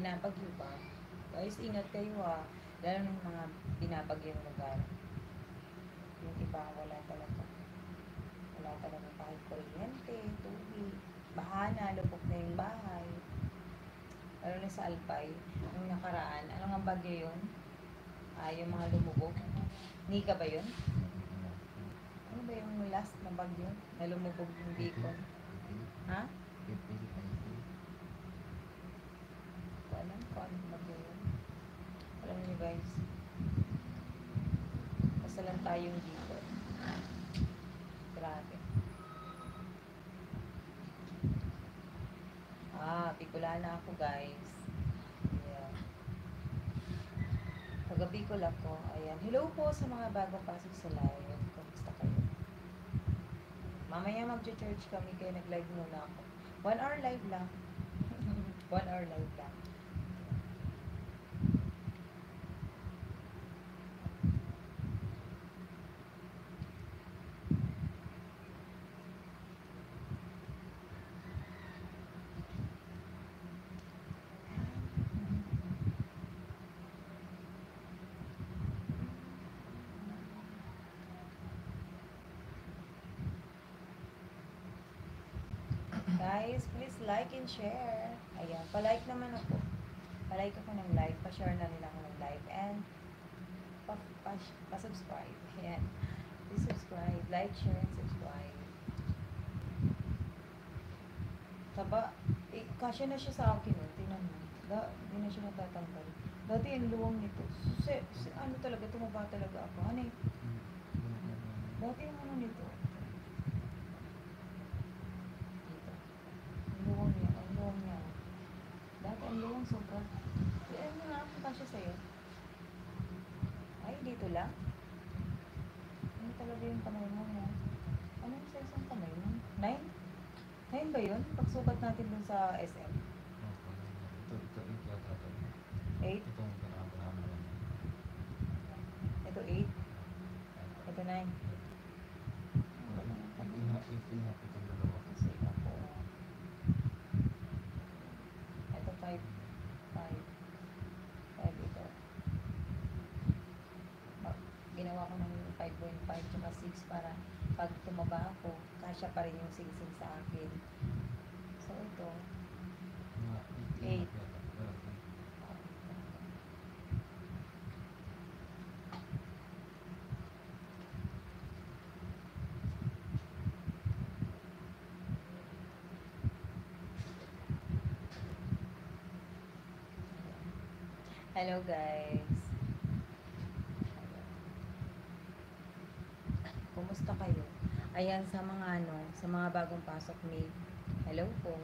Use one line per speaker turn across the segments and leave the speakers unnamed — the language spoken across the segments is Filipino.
binabagyo pa. Guys, ingat kayo ha. Lalo ng mga binabagyong lugar. Yung iba wala talaga. Wala talaga kahit kuryente, tubig, bahana, lubog na yung bahay. Lalo na sa Alpay, nung nakaraan, ano nga bagyo yun? Yung mga lumubog. Nika ba yun? Ano ba yung last na bagyo na lumubog yung Bicol? Ha? Alam ko anong bagyo yun. Alam niyo guys, basta lang tayong dito. Grabe. Bicolana ako guys. Yeah. Taga Bicol ako. Ayan. Hello po sa mga bagong pasok sa live. Kamusta kayo? Mamaya mag-church kami kaya nag-live muna ako. 1 hour live lang. 1 hour live lang. Guys, please like and share. Ayan, pa-like naman ako. Pa-like ako ng live, pa-share na rin ako ng live, and pa-subscribe. Ayan. Please subscribe, like, share, and subscribe. Saba, kasya na siya sa akin, tingnan mo. Hindi na siya natatanggal. Dati yung luwang nito. Ano talaga, tumaba talaga ako. Ano eh? Dati yung ano nito. Ang luwang niya. Dati ang luwang sobra. Ano nga, kasya sa'yo. Ay, dito lang. Ano talaga yung kamay mo na? Anong size ang kamay mo? 9? 9 ba yun? Pagsukat natin dun sa SM. 8? Ito 8? Ito 9? Kasi ako. Ito 5. 5 ito. Ginawa ko ng 5.5 tsaka 6 para pag tumaba ako, kasya pa rin yung singsing sa akin. So ito 8. Hello guys. Kumusta kayo? Ayan sa mga sa mga bagong pasok ni. Hello po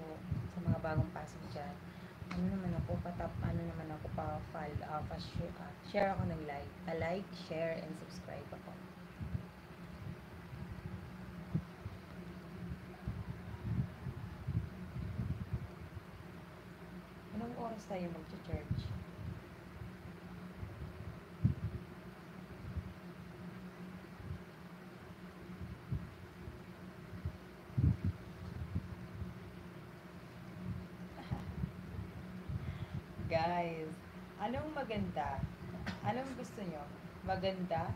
sa mga bagong pasok diyan. Ano naman ako share ako ng live. Like, share and subscribe ako. Anong oras tayo mag-church? Guys, anong maganda? Anong gusto nyo? Maganda?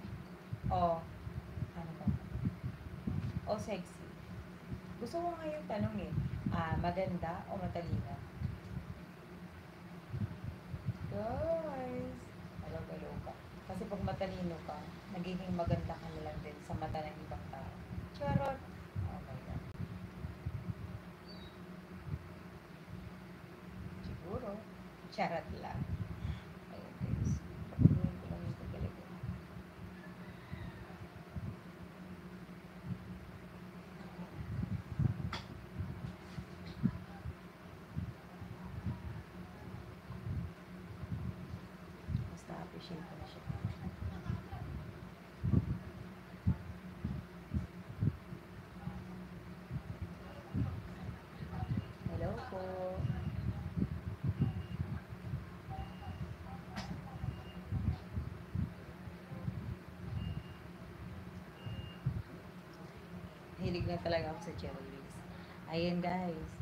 O, ano ba? O sexy? Gusto ko ngayon tanong maganda o matalino? Guys, alaw-alaw ka. Kasi pag matalino ka, nagiging maganda ka na lang din sa mata ng ibang tao. Charot! Oh my God. Siguro. Charot lang. Ayun guys. Patuloy ko lang yung paggaling ko. Basta appreciate ko na siya. Hello po. Hilig na talaga ako sa cherries. Ayan guys.